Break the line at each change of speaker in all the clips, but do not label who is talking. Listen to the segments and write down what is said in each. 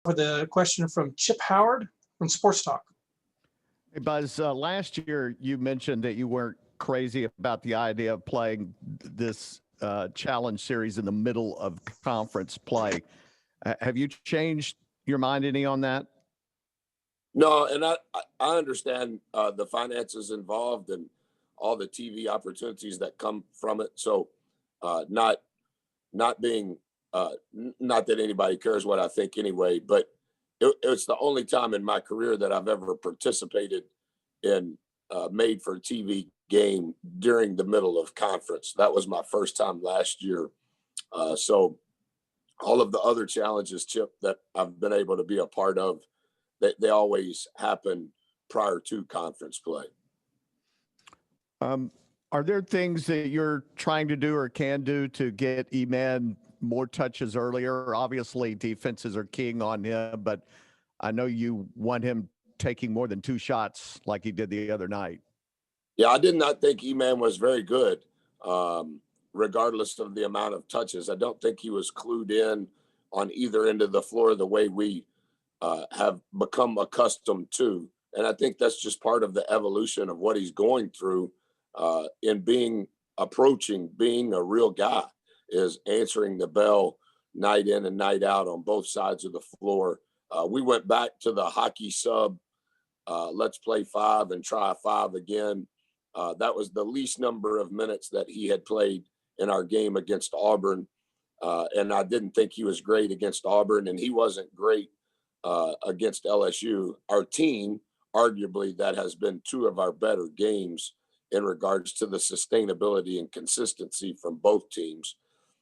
with a question from Chip Howard from Sports Talk.
Hey, Buzz, last year you mentioned that you weren't crazy about the idea of playing this challenge series in the middle of conference play. Have you changed your mind any on that?
No, and I understand the finances involved and all the TV opportunities that come from it. So not being not that anybody cares what I think anyway, but it's the only time in my career that I've ever participated in made for TV game during the middle of conference. That was my first time last year. So all of the other challenges, Chip, that I've been able to be a part of, they always happen prior to conference play.
Are there things that you're trying to do or can do to get E-Man more touches earlier? Obviously, defenses are keying on him, but I know you want him taking more than 2 shots like he did the other night.
Yeah, I did not think E-Man was very good, regardless of the amount of touches. I don't think he was clued in on either end of the floor the way we have become accustomed to. And I think that's just part of the evolution of what he's going through in being a real guy, is answering the bell night in and night out on both sides of the floor. We went back to the hockey sub, let's play 5 and try 5 again. That was the least number of minutes that he had played in our game against Auburn. And I didn't think he was great against Auburn, and he wasn't great against LSU. Our team, arguably, that has been 2 of our better games in regards to the sustainability and consistency from both teams.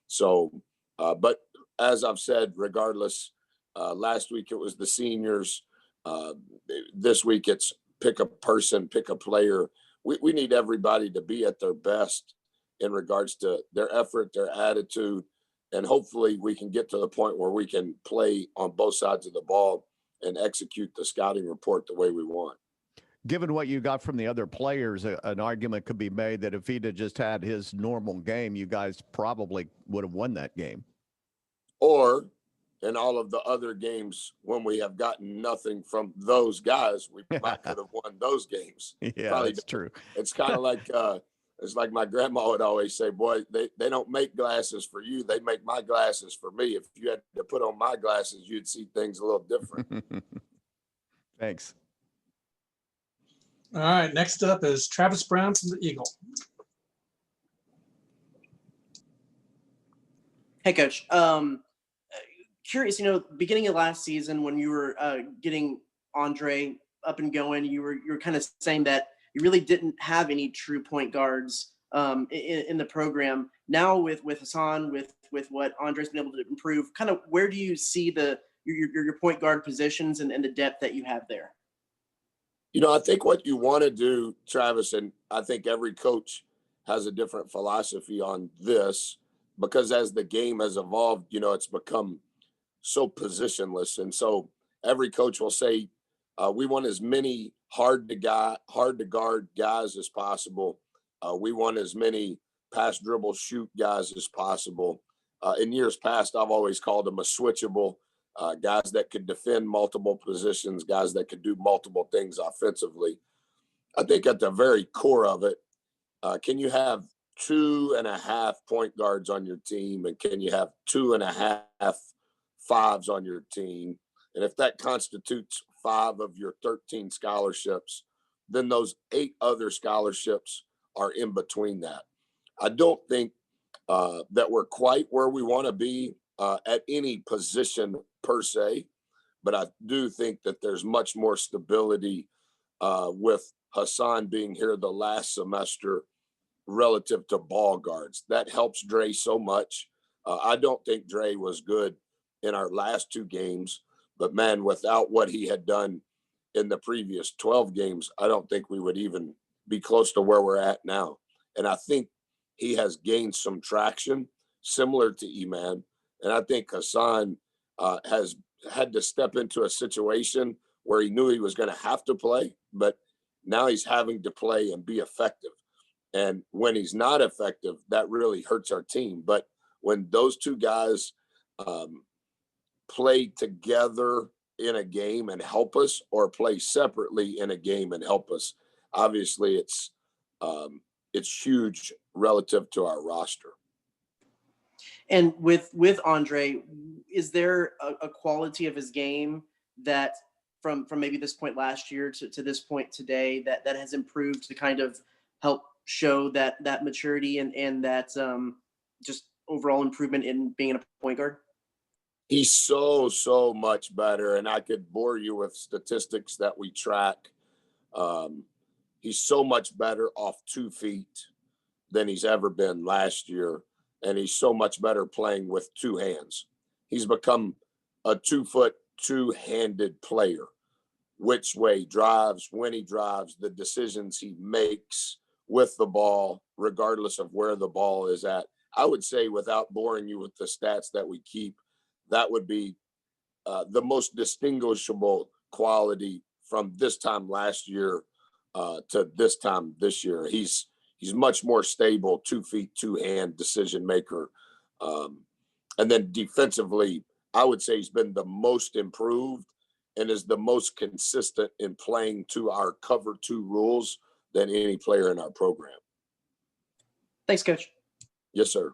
So, but as I've said, regardless, last week it was the seniors. This week it's pick a person, pick a player. We need everybody to be at their best in regards to their effort, their attitude, and hopefully we can get to the point where we can play on both sides of the ball and execute the scouting report the way we want.
Given what you got from the other players, an argument could be made that if he'd have just had his normal game, you guys probably would have won that game.
Or in all of the other games, when we have gotten nothing from those guys, we might could have won those games.
Yeah, probably that's true.
It's kind of like it's like my grandma would always say, boy, they don't make glasses for you. They make my glasses for me. If you had to put on my glasses, you'd see things a little different.
Thanks.
All right, next up is Travis Brown from the Eagle.
Hey, Coach. Curious, beginning of last season when you were getting Andre up and going, you were kind of saying that you really didn't have any true point guards in the program. Now with Hassan, with what Andre's been able to improve, kind of where do you see your point guard positions and the depth that you have there?
I think what you want to do, Travis, and I think every coach has a different philosophy on this, because as the game has evolved, it's become so positionless. And so every coach will say, we want as many hard to guard guys as possible. We want as many pass, dribble, shoot guys as possible. In years past, I've always called them a switchable, guys that could defend multiple positions, guys that could do multiple things offensively. I think at the very core of it, can you have 2.5 point guards on your team, and can you have 2.5 5s on your team? And if that constitutes 5 of your 13 scholarships, then those 8 other scholarships are in between that. I don't think that we're quite where we want to be at any position per se, but I do think that there's much more stability with Hassan being here the last semester relative to ball guards. That helps Dre so much. I don't think Dre was good in our last 2 games, but man, without what he had done in the previous 12 games, I don't think we would even be close to where we're at now. And I think he has gained some traction similar to E-Man. And I think Hassan has had to step into a situation where he knew he was going to have to play, but now he's having to play and be effective. And when he's not effective, that really hurts our team. But when those 2 guys play together in a game and help us, or play separately in a game and help us. Obviously, it's huge relative to our roster.
And with Andre, is there a quality of his game that from maybe this point last year to this point today that has improved to kind of help show that maturity and that just overall improvement in being a point guard?
He's so much better, and I could bore you with statistics that we track. He's so much better off 2 feet than he's ever been last year, and he's so much better playing with 2 hands. He's become a 2-foot, 2-handed player. Which way drives, when he drives, the decisions he makes with the ball, regardless of where the ball is at. I would say, without boring you with the stats that we keep, that would be the most distinguishable quality from this time last year to this time this year. He's much more stable, 2 feet, 2-hand decision maker. And then defensively, I would say he's been the most improved and is the most consistent in playing to our cover 2 rules than any player in our program.
Thanks, Coach.
Yes, sir.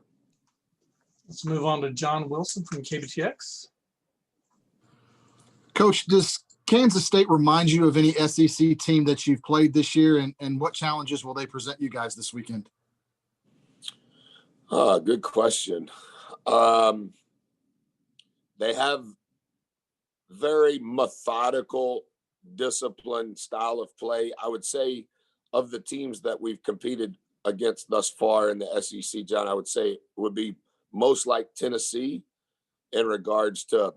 Let's move on to John Wilson from KBTX.
Coach, does Kansas State remind you of any SEC team that you've played this year, and what challenges will they present you guys this weekend?
Good question. They have very methodical, disciplined style of play. I would say of the teams that we've competed against thus far in the SEC, John, I would say it would be most like Tennessee in regards to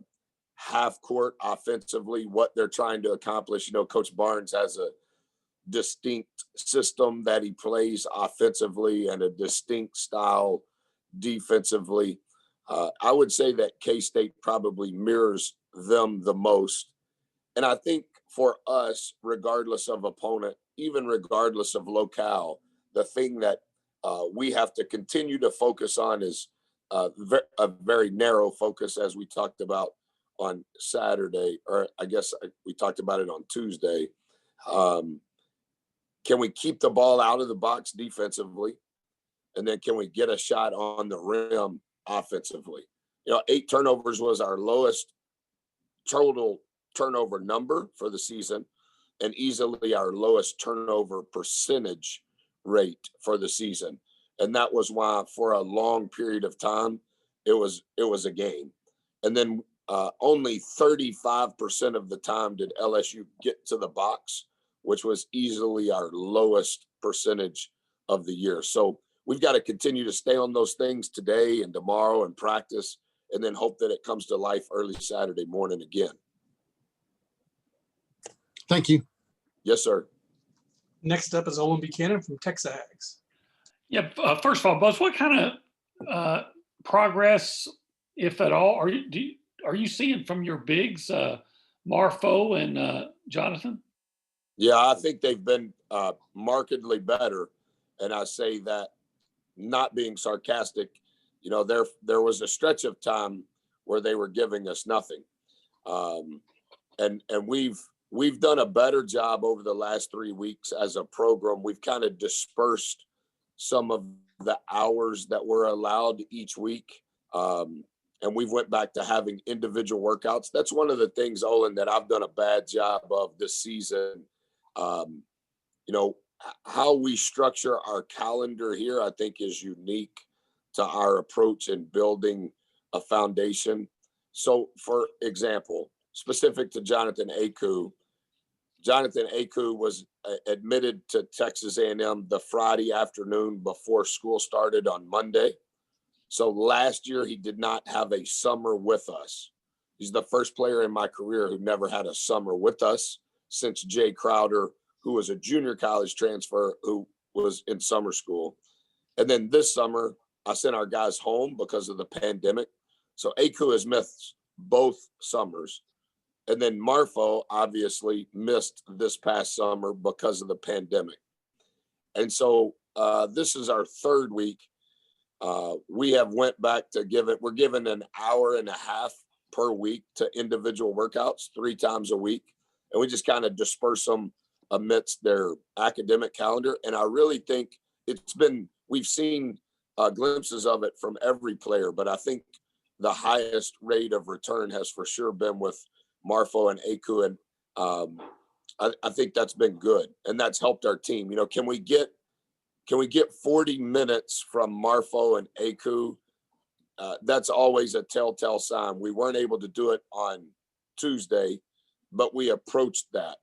half court offensively, what they're trying to accomplish. You know, Coach Barnes has a distinct system that he plays offensively and a distinct style defensively. I would say that K-State probably mirrors them the most. And I think for us, regardless of opponent, even regardless of locale, the thing that we have to continue to focus on is a very narrow focus, as we talked about on Saturday, or I guess we talked about it on Tuesday. Can we keep the ball out of the box defensively? And then can we get a shot on the rim offensively? You know, 8 turnovers was our lowest total turnover number for the season, and easily our lowest turnover percentage rate for the season. And that was why for a long period of time, it was a game. And then only 35% of the time did LSU get to the box, which was easily our lowest percentage of the year. So we've got to continue to stay on those things today and tomorrow and practice, and then hope that it comes to life early Saturday morning again.
Thank you.
Yes, sir.
Next up is Olin Buchanan from Texas Aggies.
Yeah. First of all, Buzz, what kind of progress, if at all, are you seeing from your bigs, Marfo and Jonathan?
Yeah, I think they've been markedly better, and I say that not being sarcastic. You know, there was a stretch of time where they were giving us nothing, and we've done a better job over the last 3 weeks as a program. We've kind of dispersed some of the hours that were allowed each week. And we've went back to having individual workouts. That's one of the things, Olin, that I've done a bad job of this season. You know, how we structure our calendar here, I think, is unique to our approach in building a foundation. So, for example, specific to Jonathan Aku was admitted to Texas A&M the Friday afternoon before school started on Monday. So last year, he did not have a summer with us. He's the first player in my career who never had a summer with us since Jay Crowder, who was a junior college transfer who was in summer school. And then this summer, I sent our guys home because of the pandemic. So Aku has missed both summers. And then Marfo obviously missed this past summer because of the pandemic. And so this is our 3rd week. We have went back to we're given an hour and a half per week to individual workouts 3 times a week. And we just kind of disperse them amidst their academic calendar. And I really think we've seen glimpses of it from every player, but I think the highest rate of return has for sure been with Marfo and Aku. And I think that's been good, and that's helped our team. Can we get 40 minutes from Marfo and Aku? That's always a telltale sign. We weren't able to do it on Tuesday, but we approached that.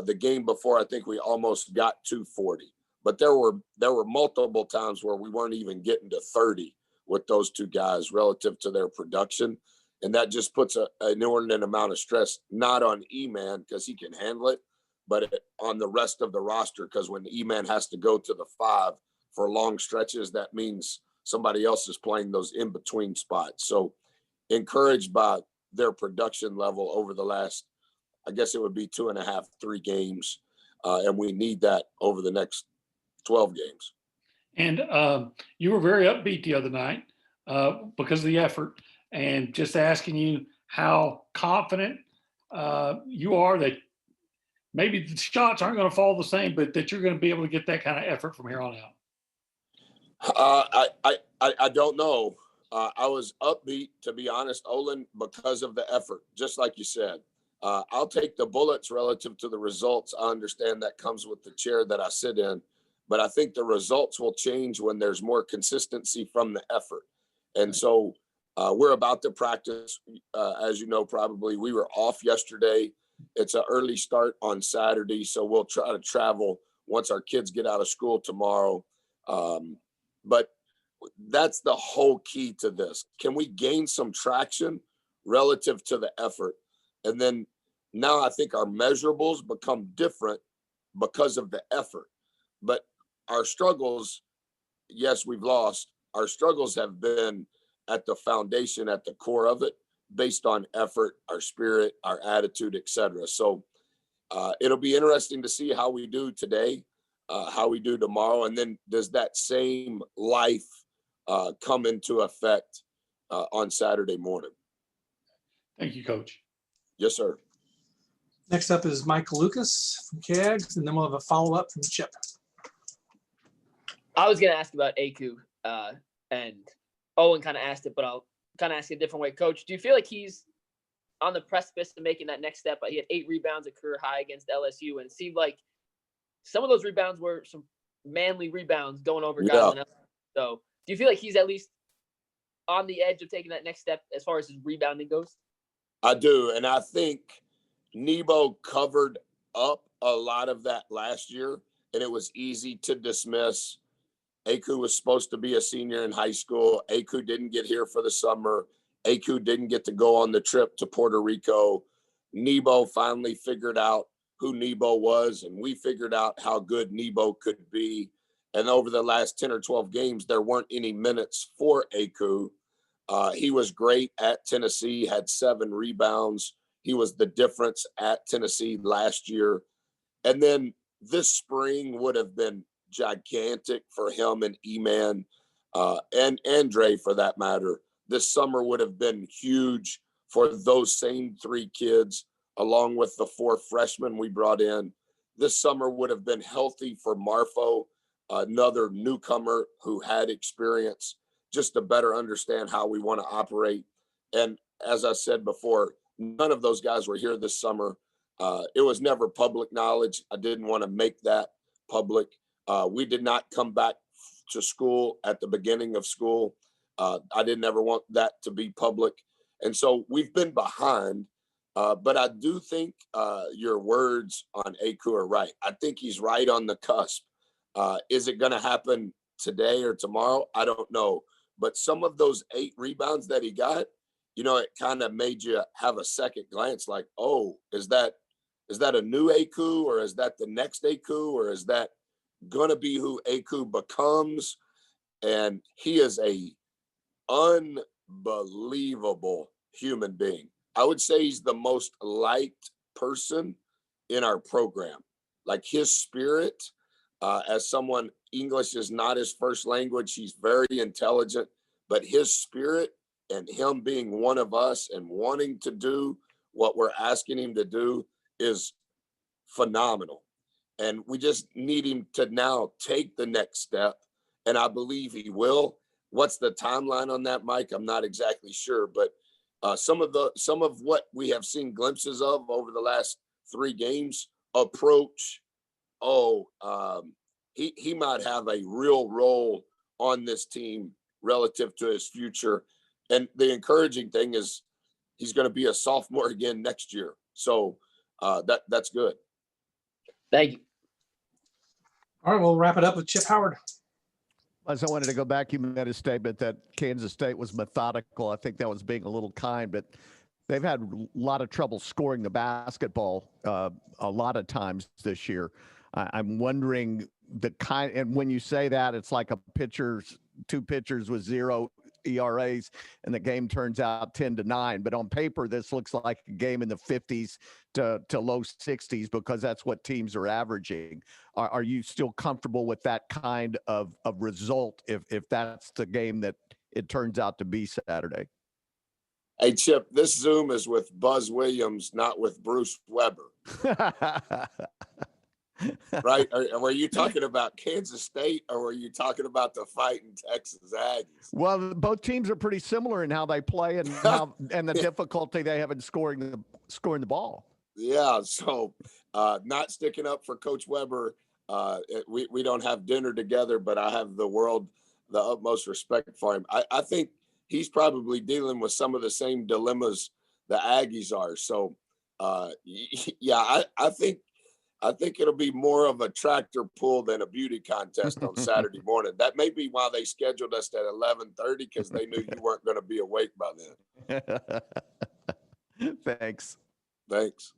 The game before, I think we almost got to 40, but there were multiple times where we weren't even getting to 30 with those two guys relative to their production. And that just puts an inordinate amount of stress, not on E-Man because he can handle it, but on the rest of the roster, because when E-Man has to go to the 5 for long stretches, that means somebody else is playing those in-between spots. So encouraged by their production level over the last, I guess it would be 2.5, 3 games. And we need that over the next 12 games.
And you were very upbeat the other night because of the effort, and just asking you how confident you are that maybe the shots aren't going to fall the same, but that you're going to be able to get that kind of effort from here on out.
I don't know. I was upbeat, to be honest, Olin, because of the effort, just like you said. I'll take the bullets relative to the results. I understand that comes with the chair that I sit in, but I think the results will change when there's more consistency from the effort. And so we're about to practice. As you know, probably we were off yesterday. It's an early start on Saturday, so we'll try to travel once our kids get out of school tomorrow. But that's the whole key to this. Can we gain some traction relative to the effort? And then now I think our measurables become different because of the effort. But our struggles, yes, we've lost. Our struggles have been at the foundation, at the core of it, based on effort, our spirit, our attitude, etc. So it'll be interesting to see how we do today, how we do tomorrow, and then does that same life come into effect on Saturday morning?
Thank you, Coach.
Yes, sir.
Next up is Mike Lucas from KAGS, and then we'll have a follow-up from Chip.
I was going to ask about Aku, and Owen kind of asked it, but I'll kind of ask it a different way. Coach, do you feel like he's on the precipice of making that next step? He had 8 rebounds, a career high against LSU, and it seemed like some of those rebounds were some manly rebounds going over guys on LSU. So do you feel like he's at least on the edge of taking that next step as far as his rebounding goes?
I do, and I think Nebo covered up a lot of that last year, and it was easy to dismiss. Aku was supposed to be a senior in high school. Aku didn't get here for the summer. Aku didn't get to go on the trip to Puerto Rico. Nebo finally figured out who Nebo was, and we figured out how good Nebo could be. And over the last 10 or 12 games, there weren't any minutes for Aku. He was great at Tennessee, had 7 rebounds. He was the difference at Tennessee last year. And then this spring would have been gigantic for him and E-Man and Andre, for that matter. This summer would have been huge for those same 3 kids, along with the 4 freshmen we brought in. This summer would have been healthy for Marfo, another newcomer who had experience, just to better understand how we want to operate. And as I said before, none of those guys were here this summer. It was never public knowledge. I didn't want to make that public. We did not come back to school at the beginning of school. I didn't ever want that to be public. And so we've been behind, but I do think your words on Aku are right. I think he's right on the cusp. Is it going to happen today or tomorrow? I don't know. But some of those 8 rebounds that he got, it kind of made you have a second glance like, oh, is that a new Aku, or is that the next Aku, or is that going to be who Aku becomes? And he is a unbelievable human being. I would say he's the most liked person in our program. Like his spirit, as someone, English is not his first language. He's very intelligent, but his spirit and him being one of us and wanting to do what we're asking him to do is phenomenal. And we just need him to now take the next step. And I believe he will. What's the timeline on that, Mike? I'm not exactly sure, but some of what we have seen glimpses of over the last 3 games approach. He might have a real role on this team relative to his future. And the encouraging thing is he's going to be a sophomore again next year. So that's good.
Thank you.
All right, we'll wrap it up with Chip Howard.
As I wanted to go back, you made a statement that Kansas State was methodical. I think that was being a little kind, but they've had a lot of trouble scoring the basketball a lot of times this year. I'm wondering and when you say that, it's like two pitchers with 0 ERAs, and the game turns out 10-9. But on paper, this looks like a game in the 50s to low 60s because that's what teams are averaging. Are you still comfortable with that kind of result if that's the game that it turns out to be Saturday?
Hey, Chip, this Zoom is with Buzz Williams, not with Bruce Weber. Right? Were you talking about Kansas State or were you talking about the fighting Texas Aggies?
Well, both teams are pretty similar in how they play and and the difficulty they have in scoring the ball.
Yeah, so not sticking up for Coach Weber. We don't have dinner together, but I have the utmost respect for him. I think he's probably dealing with some of the same dilemmas the Aggies are. So, yeah, I think it'll be more of a tractor pull than a beauty contest on Saturday morning. That may be why they scheduled us at 11:30 because they knew you weren't going to be awake by then.
Thanks.
Thanks.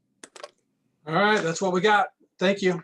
All right, that's what we got. Thank you.